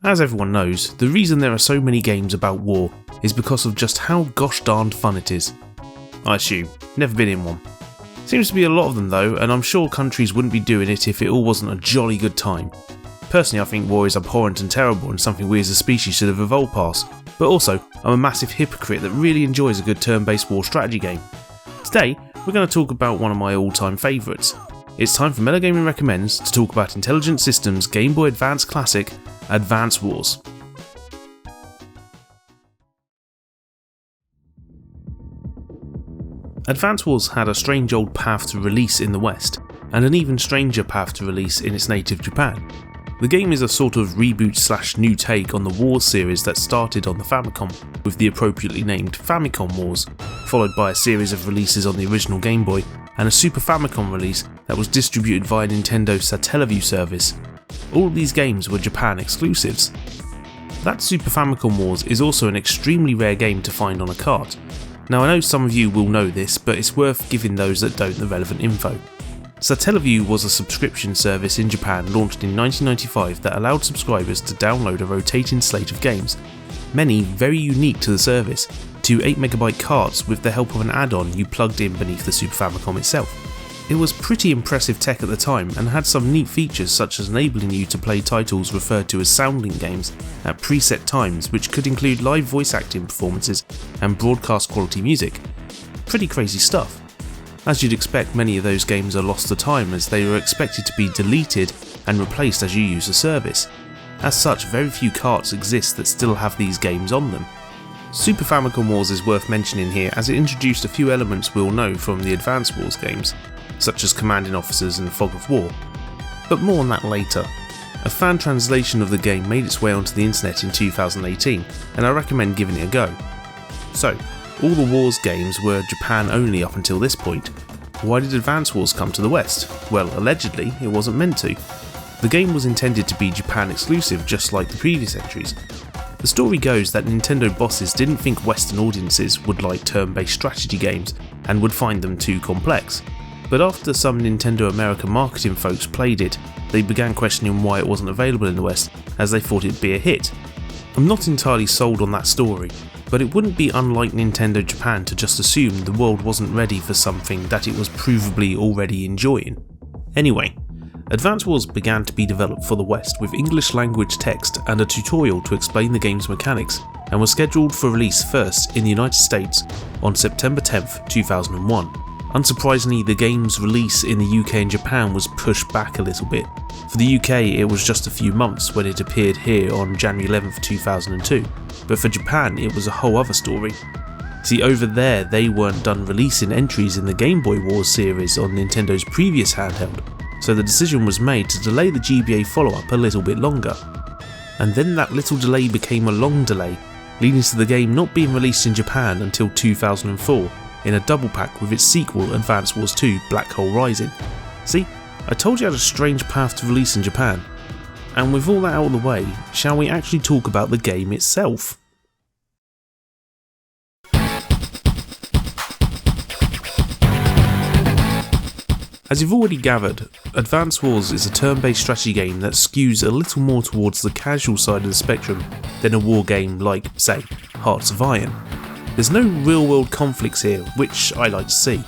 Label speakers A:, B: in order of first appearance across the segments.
A: As everyone knows, the reason there are so many games about war is because of just how gosh darned fun it is. I assume. Never been in one. Seems to be a lot of them though, and I'm sure countries wouldn't be doing it if it all wasn't a jolly good time. Personally, I think war is abhorrent and terrible and something we as a species should have evolved past, but also I'm a massive hypocrite that really enjoys a good turn-based war strategy game. Today, we're going to talk about one of my all-time favourites. It's time for Mellow Gaming Recommends to talk about Intelligent Systems' Game Boy Advance classic, Advance Wars. Advance Wars had a strange old path to release in the West, and an even stranger path to release in its native Japan. The game is a sort of reboot/new take on the Wars series that started on the Famicom, with the appropriately named Famicom Wars, followed by a series of releases on the original Game Boy, and a Super Famicom release that was distributed via Nintendo's Satellaview service. All of these games were Japan exclusives. That Super Famicom Wars is also an extremely rare game to find on a cart. Now I know some of you will know this, but it's worth giving those that don't the relevant info. Satellaview was a subscription service in Japan launched in 1995 that allowed subscribers to download a rotating slate of games, many very unique to the service, to 8MB carts with the help of an add-on you plugged in beneath the Super Famicom itself. It was pretty impressive tech at the time and had some neat features such as enabling you to play titles referred to as sounding games at preset times, which could include live voice acting performances and broadcast quality music. Pretty crazy stuff. As you'd expect, many of those games are lost to time as they were expected to be deleted and replaced as you use the service. As such, very few carts exist that still have these games on them. Super Famicom Wars is worth mentioning here as it introduced a few elements we'll know from the Advance Wars games, such as commanding officers and fog of war. But more on that later. A fan translation of the game made its way onto the internet in 2018, and I recommend giving it a go. So, all the Wars games were Japan only up until this point. Why did Advance Wars come to the West? Well, allegedly, it wasn't meant to. The game was intended to be Japan exclusive just like the previous entries. The story goes that Nintendo bosses didn't think Western audiences would like turn-based strategy games and would find them too complex. But after some Nintendo America marketing folks played it, they began questioning why it wasn't available in the West, as they thought it'd be a hit. I'm not entirely sold on that story, but it wouldn't be unlike Nintendo Japan to just assume the world wasn't ready for something that it was provably already enjoying. Anyway, Advance Wars began to be developed for the West with English language text and a tutorial to explain the game's mechanics, and was scheduled for release first in the United States on September 10th, 2001. Unsurprisingly, the game's release in the UK and Japan was pushed back a little bit. For the UK, it was just a few months when it appeared here on January 11th, 2002, but for Japan it was a whole other story. See, over there they weren't done releasing entries in the Game Boy Wars series on Nintendo's previous handheld, so the decision was made to delay the GBA follow-up a little bit longer. And then that little delay became a long delay, leading to the game not being released in Japan until 2004, in a double pack with its sequel Advance Wars 2 Black Hole Rising. See, I told you I had a strange path to release in Japan. And with all that out of the way, shall we actually talk about the game itself? As you've already gathered, Advance Wars is a turn-based strategy game that skews a little more towards the casual side of the spectrum than a war game like, say, Hearts of Iron. There's no real-world conflicts here, which I like to see.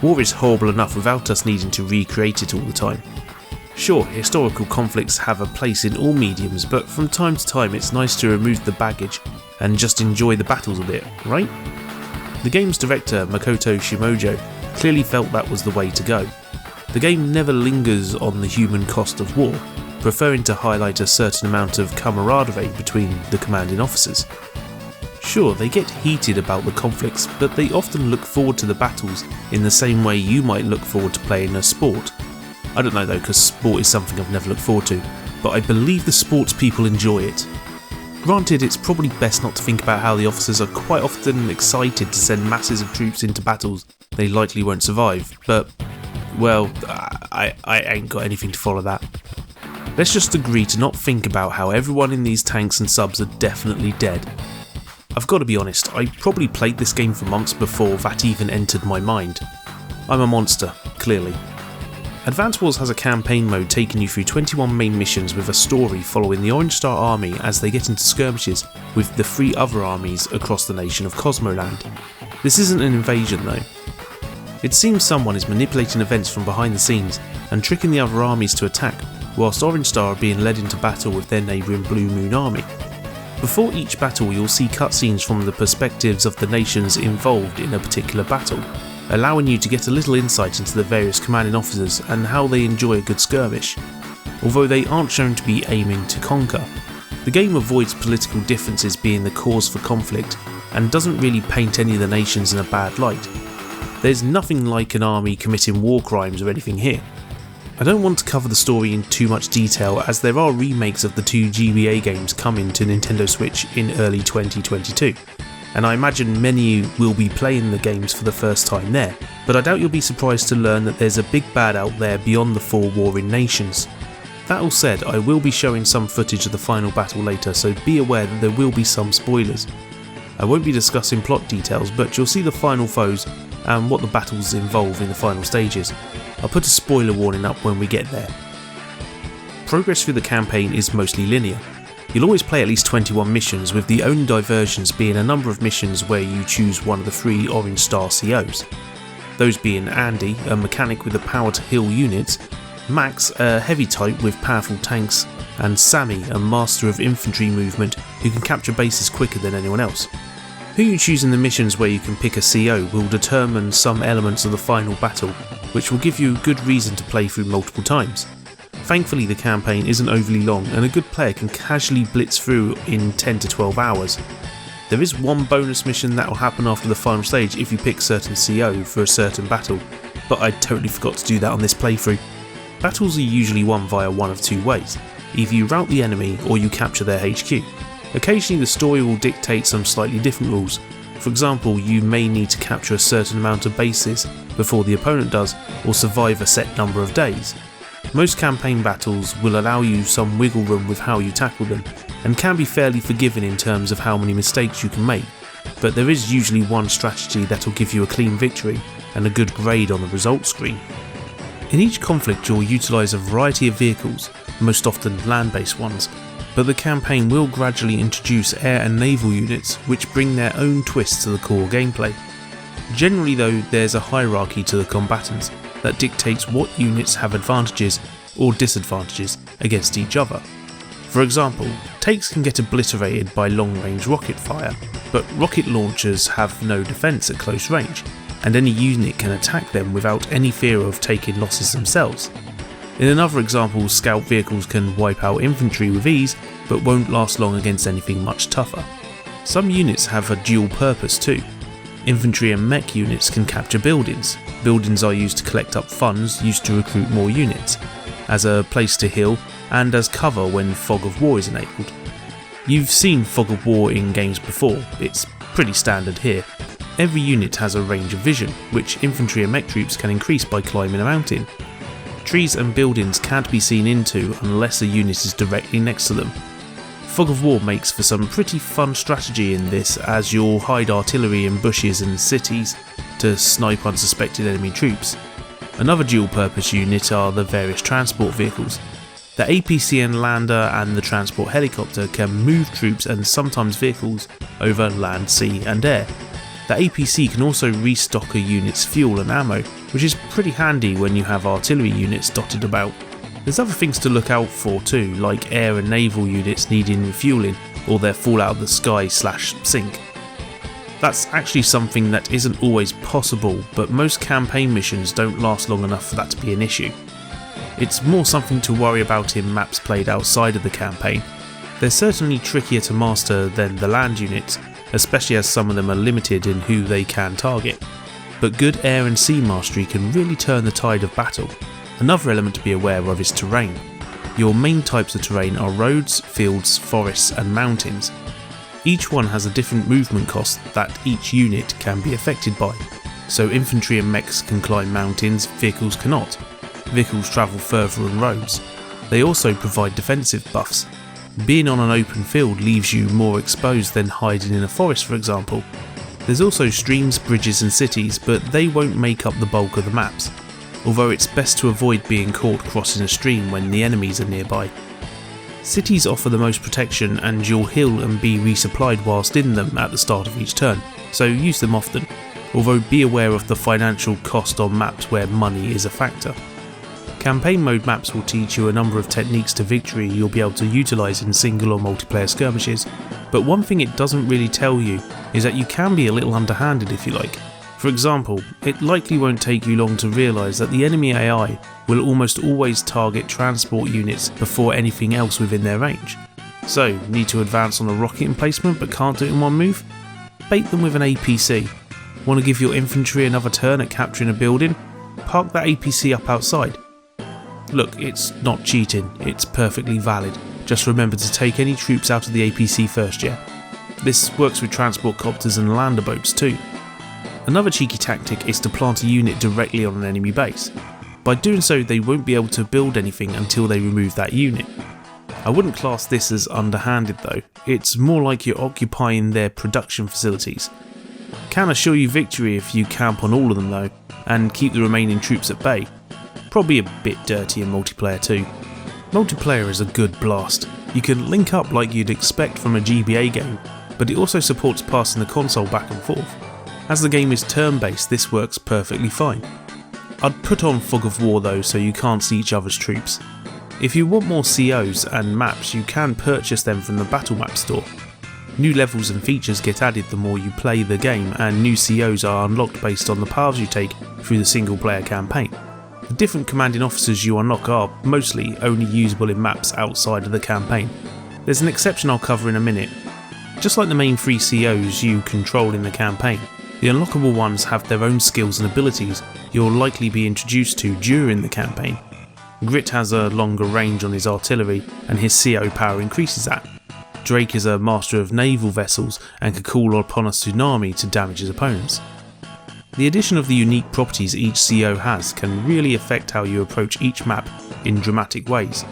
A: War is horrible enough without us needing to recreate it all the time. Sure, historical conflicts have a place in all mediums, but from time to time it's nice to remove the baggage and just enjoy the battles a bit, right? The game's director, Makoto Shimojo, clearly felt that was the way to go. The game never lingers on the human cost of war, preferring to highlight a certain amount of camaraderie between the commanding officers. Sure, they get heated about the conflicts, but they often look forward to the battles in the same way you might look forward to playing a sport. I don't know though, because sport is something I've never looked forward to, but I believe the sports people enjoy it. Granted, it's probably best not to think about how the officers are quite often excited to send masses of troops into battles they likely won't survive, but, well, I ain't got anything to follow that. Let's just agree to not think about how everyone in these tanks and subs are definitely dead. I've got to be honest, I probably played this game for months before that even entered my mind. I'm a monster, clearly. Advance Wars has a campaign mode taking you through 21 main missions with a story following the Orange Star army as they get into skirmishes with the 3 other armies across the nation of Cosmoland. This isn't an invasion though. It seems someone is manipulating events from behind the scenes and tricking the other armies to attack, whilst Orange Star are being led into battle with their neighbouring Blue Moon army. Before each battle you'll see cutscenes from the perspectives of the nations involved in a particular battle, allowing you to get a little insight into the various commanding officers and how they enjoy a good skirmish. Although they aren't shown to be aiming to conquer, the game avoids political differences being the cause for conflict and doesn't really paint any of the nations in a bad light. There's nothing like an army committing war crimes or anything here. I don't want to cover the story in too much detail as there are remakes of the 2 GBA games coming to Nintendo Switch in early 2022. And I imagine many will be playing the games for the first time there, but I doubt you'll be surprised to learn that there's a big bad out there beyond the 4 warring nations. That all said, I will be showing some footage of the final battle later, so be aware that there will be some spoilers. I won't be discussing plot details, but you'll see the final foes and what the battles involve in the final stages. I'll put a spoiler warning up when we get there. Progress through the campaign is mostly linear. You'll always play at least 21 missions, with the only diversions being a number of missions where you choose one of the 3 Orange Star COs. Those being Andy, a mechanic with the power to heal units, Max, a heavy type with powerful tanks, and Sammy, a master of infantry movement who can capture bases quicker than anyone else. Who you choose in the missions where you can pick a CO will determine some elements of the final battle, which will give you a good reason to play through multiple times. Thankfully the campaign isn't overly long and a good player can casually blitz through in 10 to 12 hours. There is one bonus mission that will happen after the final stage if you pick certain CO for a certain battle, but I totally forgot to do that on this playthrough. Battles are usually won via one of 2 ways, either you rout the enemy or you capture their HQ. Occasionally the story will dictate some slightly different rules. For example, you may need to capture a certain amount of bases before the opponent does, or survive a set number of days. Most campaign battles will allow you some wiggle room with how you tackle them, and can be fairly forgiving in terms of how many mistakes you can make, but there is usually one strategy that will give you a clean victory and a good grade on the results screen. In each conflict you'll utilise a variety of vehicles, most often land-based ones, but the campaign will gradually introduce air and naval units which bring their own twist to the core gameplay. Generally though, there's a hierarchy to the combatants that dictates what units have advantages or disadvantages against each other. For example, tanks can get obliterated by long-range rocket fire, but rocket launchers have no defence at close range, and any unit can attack them without any fear of taking losses themselves. In another example, scout vehicles can wipe out infantry with ease, but won't last long against anything much tougher. Some units have a dual purpose too. Infantry and mech units can capture buildings. Buildings are used to collect up funds used to recruit more units, as a place to heal, and as cover when Fog of War is enabled. You've seen Fog of War in games before, it's pretty standard here. Every unit has a range of vision, which infantry and mech troops can increase by climbing a mountain. Trees and buildings can't be seen into unless a unit is directly next to them. Fog of War makes for some pretty fun strategy in this, as you'll hide artillery in bushes and cities to snipe unsuspected enemy troops. Another dual purpose unit are the various transport vehicles. The APCN lander and the transport helicopter can move troops and sometimes vehicles over land, sea and air. The APC can also restock a unit's fuel and ammo, which is pretty handy when you have artillery units dotted about. There's other things to look out for too, like air and naval units needing refueling, or their fall out of the sky / sink. That's actually something that isn't always possible, but most campaign missions don't last long enough for that to be an issue. It's more something to worry about in maps played outside of the campaign. They're certainly trickier to master than the land units, especially as some of them are limited in who they can target. But good air and sea mastery can really turn the tide of battle. Another element to be aware of is terrain. Your main types of terrain are roads, fields, forests and mountains. Each one has a different movement cost that each unit can be affected by. So infantry and mechs can climb mountains, vehicles cannot. Vehicles travel further on roads. They also provide defensive buffs. Being on an open field leaves you more exposed than hiding in a forest, for example. There's also streams, bridges and cities, but they won't make up the bulk of the maps. although it's best to avoid being caught crossing a stream when the enemies are nearby. Cities offer the most protection, and you'll heal and be resupplied whilst in them at the start of each turn, so use them often, although be aware of the financial cost on maps where money is a factor. Campaign mode maps will teach you a number of techniques to victory you'll be able to utilise in single or multiplayer skirmishes, but one thing it doesn't really tell you is that you can be a little underhanded if you like. For example, it likely won't take you long to realise that the enemy AI will almost always target transport units before anything else within their range. So, need to advance on a rocket emplacement but can't do it in one move? Bait them with an APC. Want to give your infantry another turn at capturing a building? Park that APC up outside. Look, it's not cheating, it's perfectly valid. Just remember to take any troops out of the APC first, yeah? This works with transport copters and lander boats too. Another cheeky tactic is to plant a unit directly on an enemy base. By doing so, they won't be able to build anything until they remove that unit. I wouldn't class this as underhanded though, it's more like you're occupying their production facilities. Can assure you victory if you camp on all of them though, and keep the remaining troops at bay. Probably a bit dirty in multiplayer too. Multiplayer is a good blast. You can link up like you'd expect from a GBA game, but it also supports passing the console back and forth. As the game is turn-based, this works perfectly fine. I'd put on Fog of War though so you can't see each other's troops. If you want more COs and maps, you can purchase them from the Battle Map store. New levels and features get added the more you play the game, and new COs are unlocked based on the paths you take through the single player campaign. The different commanding officers you unlock are mostly only usable in maps outside of the campaign. There's an exception I'll cover in a minute. Just like the main 3 COs you control in the campaign, the unlockable ones have their own skills and abilities you'll likely be introduced to during the campaign. Grit has a longer range on his artillery and his CO power increases that. Drake is a master of naval vessels and can call upon a tsunami to damage his opponents. The addition of the unique properties each CO has can really affect how you approach each map in dramatic ways.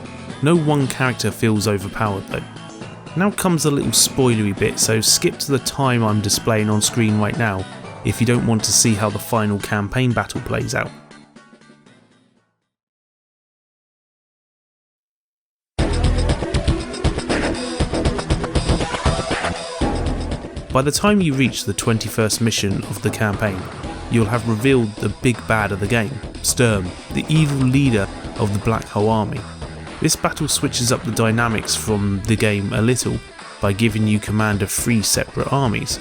A: No one character feels overpowered though. Now comes a little spoilery bit, so skip to the time I'm displaying on screen right now if you don't want to see how the final campaign battle plays out. By the time you reach the 21st mission of the campaign, you'll have revealed the big bad of the game, Sturm, the evil leader of the Black Hole Army. This battle switches up the dynamics from the game a little by giving you command of 3 separate armies.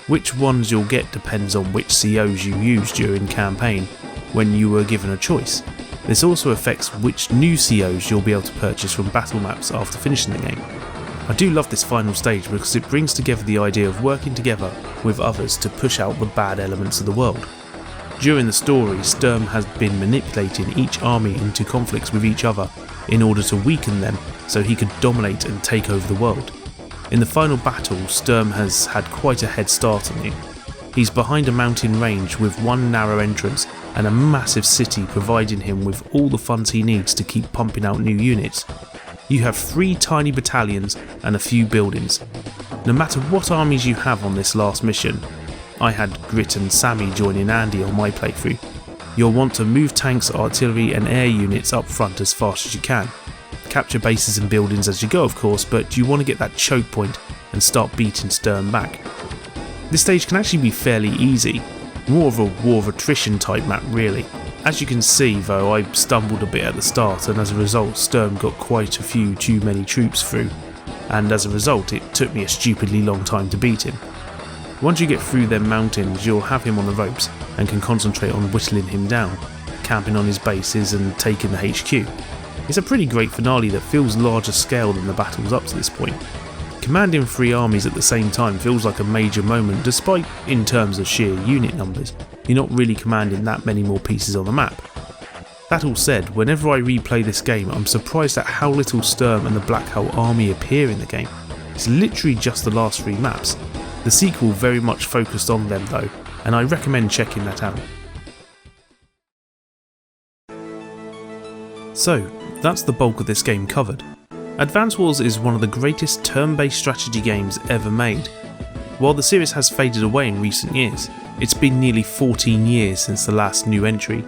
A: Which ones you'll get depends on which COs you use during campaign when you were given a choice. This also affects which new COs you'll be able to purchase from battle maps after finishing the game. I do love this final stage because it brings together the idea of working together with others to push out the bad elements of the world. During the story, Sturm has been manipulating each army into conflicts with each other in order to weaken them so he could dominate and take over the world. In the final battle, Sturm has had quite a head start on you. He's behind a mountain range with one narrow entrance and a massive city providing him with all the funds he needs to keep pumping out new units. You have 3 tiny battalions and a few buildings. No matter what armies you have on this last mission, I had Grit and Sammy joining Andy on my playthrough, you'll want to move tanks, artillery and air units up front as fast as you can. Capture bases and buildings as you go of course, but you want to get that choke point and start beating Sturm back. This stage can actually be fairly easy, more of a war of attrition type map really. As you can see though, I stumbled a bit at the start and as a result Sturm got quite a few too many troops through, and as a result it took me a stupidly long time to beat him. Once you get through them mountains you'll have him on the ropes and can concentrate on whittling him down, camping on his bases and taking the HQ. It's a pretty great finale that feels larger scale than the battles up to this point. Commanding 3 armies at the same time feels like a major moment despite, in terms of sheer unit numbers, you're not really commanding that many more pieces on the map. That all said, whenever I replay this game I'm surprised at how little Sturm and the Black Hole Army appear in the game. It's literally just the last 3 maps. The sequel very much focused on them though, and I recommend checking that out. So, that's the bulk of this game covered. Advance Wars is one of the greatest turn-based strategy games ever made. While the series has faded away in recent years, it's been nearly 14 years since the last new entry.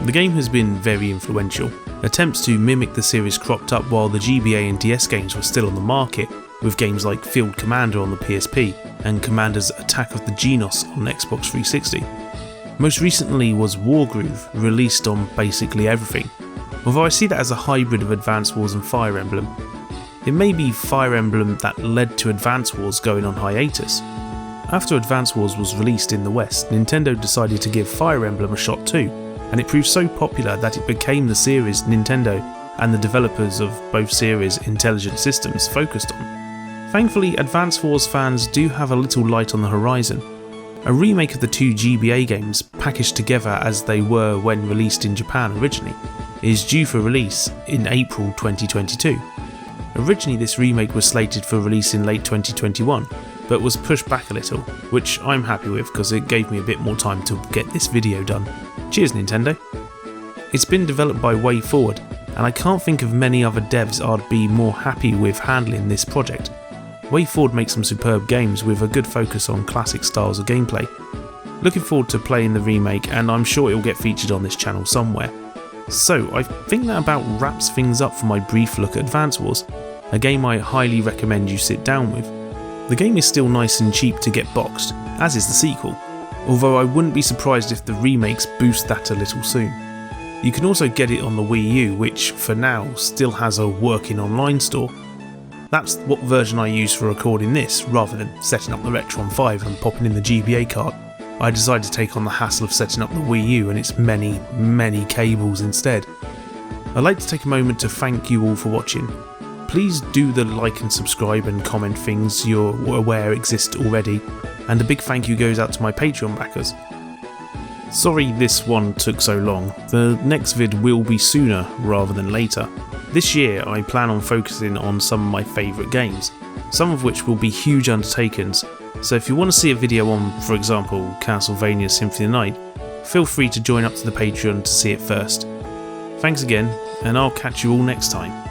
A: The game has been very influential. Attempts to mimic the series cropped up while the GBA and DS games were still on the market, with games like Field Commander on the PSP and Commander's Attack of the Genos on Xbox 360. Most recently was Wargroove, released on basically everything, although I see that as a hybrid of Advance Wars and Fire Emblem. It may be Fire Emblem that led to Advance Wars going on hiatus. After Advance Wars was released in the West, Nintendo decided to give Fire Emblem a shot too, and it proved so popular that it became the series Nintendo and the developers of both series Intelligent Systems focused on. Thankfully, Advance Wars fans do have a little light on the horizon. A remake of the two GBA games, packaged together as they were when released in Japan originally, is due for release in April 2022. Originally this remake was slated for release in late 2021, but was pushed back a little, which I'm happy with because it gave me a bit more time to get this video done. Cheers Nintendo! It's been developed by WayForward, and I can't think of many other devs I'd be more happy with handling this project. WayForward makes some superb games with a good focus on classic styles of gameplay. Looking forward to playing the remake, and I'm sure it'll get featured on this channel somewhere. So I think that about wraps things up for my brief look at Advance Wars, a game I highly recommend you sit down with. The game is still nice and cheap to get boxed, as is the sequel, although I wouldn't be surprised if the remakes boost that a little soon. You can also get it on the Wii U, which for now still has a working online store. That's what version I use for recording this, rather than setting up the Retron 5 and popping in the GBA card. I decided to take on the hassle of setting up the Wii U and its many cables instead. I'd like to take a moment to thank you all for watching. Please do the like and subscribe and comment things you're aware exist already, and a big thank you goes out to my Patreon backers. Sorry this one took so long, the next vid will be sooner rather than later. This year I plan on focusing on some of my favourite games, some of which will be huge undertakings, so if you want to see a video on, for example, Castlevania Symphony of the Night, feel free to join up to the Patreon to see it first. Thanks again, and I'll catch you all next time.